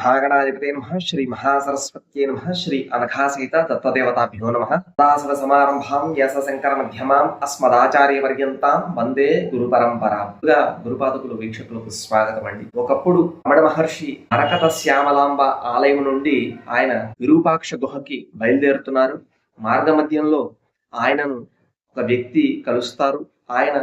महागणाधिपते नमः श्री महासरस्वत्यै नमः श्री अनघासहित दत्तदेवताभ्यो नमः सदाशिवसमारम्भां व्यासशङ्करमध्यमाम् अस्मदाचार्यपर्यन्तां వందే గురుపరంపరాం. గురుపాదకులు వీక్షకులకు స్వాగతం అండి. ఒకప్పుడు రమణ మహర్షి అరకత శ్యామలాంబ ఆలయం నుండి ఆయన విరూపాక్ష గుహకి బయలుదేరుతున్నారు. మార్గమధ్యంలో ఆయనను ఒక వ్యక్తి కలుస్తారు. ఆయన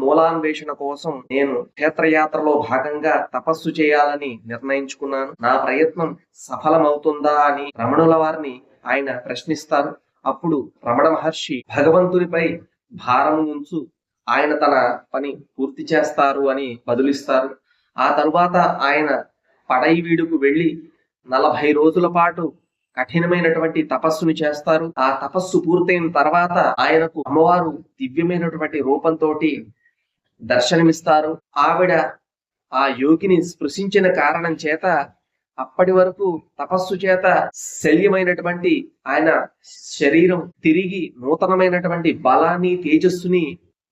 మూలాన్వేషణ కోసం నేను క్షేత్రయాత్రలో భాగంగా తపస్సు చేయాలని నిర్ణయించుకున్నాను. నా ప్రయత్నం సఫలమవుతుందా అని రమణుల వారిని ఆయన ప్రశ్నిస్తారు. అప్పుడు రమణ మహర్షి భగవంతునిపై భారం ఉంచు, ఆయన తన పని పూర్తి చేస్తారు అని బదులిస్తారు. ఆ తరువాత ఆయన పడైవీడుకు వెళ్లి 40 రోజుల పాటు కఠినమైనటువంటి తపస్సును చేస్తారు. ఆ తపస్సు పూర్తయిన తర్వాత ఆయనకు అమ్మవారు దివ్యమైనటువంటి రూపంతో దర్శనమిస్తారు. ఆవిడ ఆ యోగిని స్పృశించిన కారణం చేత అప్పటి వరకు తపస్సు చేత శల్యమైనటువంటి ఆయన శరీరం తిరిగి నూతనమైనటువంటి బలాన్ని తేజస్సుని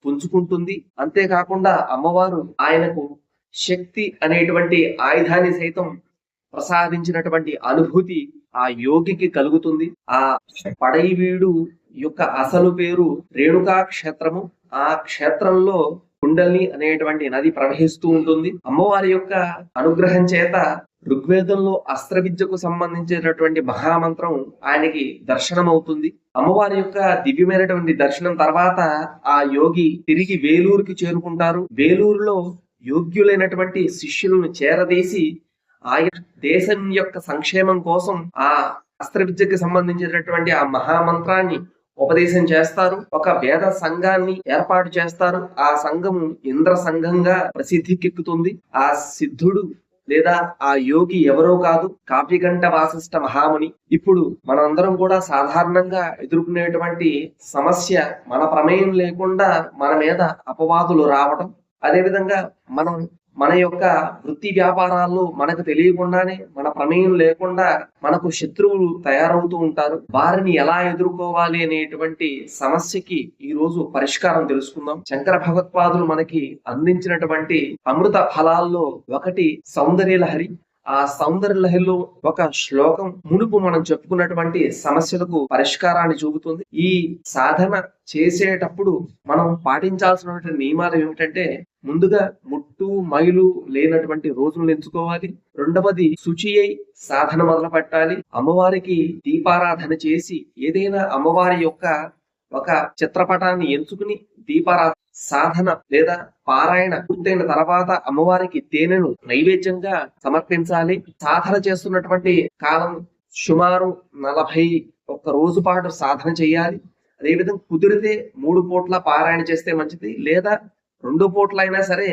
పుంజుకుంటుంది. అంతేకాకుండా అమ్మవారు ఆయనకు శక్తి అనేటువంటి ఆయుధాన్ని సైతం ప్రసాదించినటువంటి అనుభూతి ఆ యోగికి కలుగుతుంది. ఆ పడైవీడు యొక్క అసలు పేరు రేణుకా క్షేత్రము. ఆ క్షేత్రంలో కుండల్ని అనేటువంటి నది ప్రవహిస్తూ ఉంటుంది. అమ్మవారి యొక్క అనుగ్రహం చేత ఋగ్వేదంలో అస్త్ర విద్యకు సంబంధించినటువంటి మహామంత్రం ఆయనకి దర్శనం అవుతుంది. అమ్మవారి యొక్క దివ్యమైనటువంటి దర్శనం తర్వాత ఆ యోగి తిరిగి వేలూరుకి చేరుకుంటారు. వేలూరులో యోగ్యులైనటువంటి శిష్యులను చేరదీసి ఆయన దేశం యొక్క సంక్షేమం కోసం ఆ అస్త్ర విద్యకి సంబంధించినటువంటి ఆ మహామంత్రాన్ని ఉపదేశం చేస్తారు. ఒక వేద సంఘాన్ని ఏర్పాటు చేస్తారు. ఆ సంఘము ఇంద్ర సంఘంగా ప్రసిద్ధికెక్కుతుంది. ఆ సిద్ధుడు లేదా ఆ యోగి ఎవరో కాదు, కావ్యగంట వాసిష్ఠ మహాముని. ఇప్పుడు మనందరం కూడా సాధారణంగా ఎదుర్కొనేటువంటి సమస్య మన ప్రమేయం లేకుండా మన మీద అపవాదులు రావడం. అదేవిధంగా మన యొక్క వృత్తి వ్యాపారాల్లో మనకు తెలియకుండానే మన ప్రమేయం లేకుండా మనకు శత్రువులు తయారవుతూ ఉంటారు. వారిని ఎలా ఎదుర్కోవాలి అనేటువంటి సమస్యకి ఈ రోజు పరిష్కారం తెలుసుకుందాం. శంకర భగవత్పాదులు మనకి అందించినటువంటి అమృత ఫలాల్లో ఒకటి సౌందర్యలహరి. ఆ సౌందర్యలహరిలో ఒక శ్లోకం మునుపు మనం చెప్పుకున్నటువంటి సమస్యలకు పరిష్కారాన్ని చూపుతుంది. ఈ సాధన చేసేటప్పుడు మనం పాటించాల్సినటువంటి నియమాలు ఏమిటంటే, ముందుగా ముట్టు మైలు లేనటువంటి రోజులను ఎంచుకోవాలి. రెండవది శుచి అయి సాధన మొదలు పెట్టాలి. అమ్మవారికి దీపారాధన చేసి ఏదైనా అమ్మవారి యొక్క ఒక చిత్రపటాన్ని ఎంచుకుని దీపారాధన సాధన లేదా పారాయణ పూర్తయిన తర్వాత అమ్మవారికి తేనెను నైవేద్యంగా సమర్పించాలి. సాధన చేస్తున్నటువంటి కాలం సుమారు 41 రోజు పాటు సాధన చేయాలి. అదేవిధంగా కుదిరితే 3 పూట్ల పారాయణ చేస్తే మంచిది, లేదా 2 పూట్లైనా సరే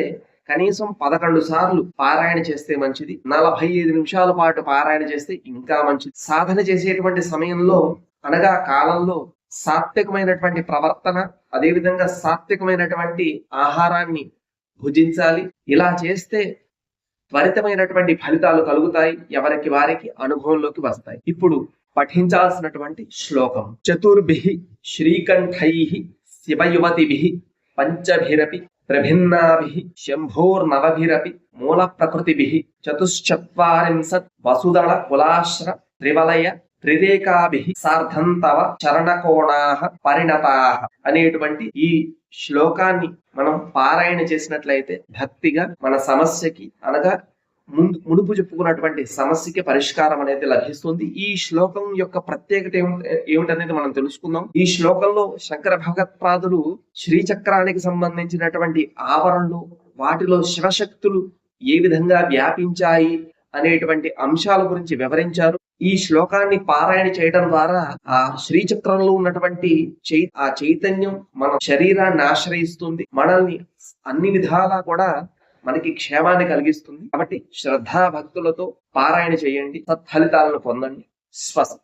కనీసం 11 సార్లు పారాయణ చేస్తే మంచిది. 45 నిమిషాల పాటు పారాయణ చేస్తే ఇంకా మంచిది. సాధన చేసేటువంటి సమయంలో అనగా కాలంలో సాత్వికమైనటువంటి ప్రవర్తన, అదేవిధంగా సాత్వికమైనటువంటి ఆహారాన్ని భుజించాలి. ఇలా చేస్తే త్వరితమైనటువంటి ఫలితాలు కలుగుతాయి, ఎవరికి వారికి అనుభవంలోకి వస్తాయి. ఇప్పుడు పఠించాల్సినటువంటి శ్లోకం. చతుర్భిః శ్రీకంఠైః శివయువతిభిః పంచభిరపి ప్రభిన్నాభిః శంభోర్నవభిరపి మూల ప్రకృతిభిః చతుశ్చత్వారింశత్ వసుదళ కులాశ్ర త్రివలయ త్రిరేకాభిః సార్ధం తవ చరణకోణాః పరిణతాః అనేటువంటి ఈ శ్లోకాన్ని మనం పారాయణ చేసినట్లయితే భక్తిగా మన సమస్యకి అనగా మునుపు చెప్పుకున్నటువంటి సమస్యకి పరిష్కారం అనేది లభిస్తుంది. ఈ శ్లోకం యొక్క ప్రత్యేకత ఏమిటనేది మనం తెలుసుకుందాం. ఈ శ్లోకంలో శంకర భగవత్పాదులు శ్రీచక్రానికి సంబంధించినటువంటి ఆవరణలు, వాటిలో శివశక్తులు ఏ విధంగా వ్యాపించాయి అనేటువంటి అంశాల గురించి వివరించారు. ఈ శ్లోకాన్ని పారాయణ చేయడం ద్వారా ఆ శ్రీచక్రంలో ఉన్నటువంటి ఆ చైతన్యం మన శరీరాన్ని ఆశ్రయిస్తుంది, మనల్ని అన్ని విధాలా కూడా మనకి క్షేమాన్ని కలిగిస్తుంది. కాబట్టి శ్రద్ధా భక్తులతో పారాయణ చేయండి, సత్ఫలితాలను పొందండి. స్వస్తి.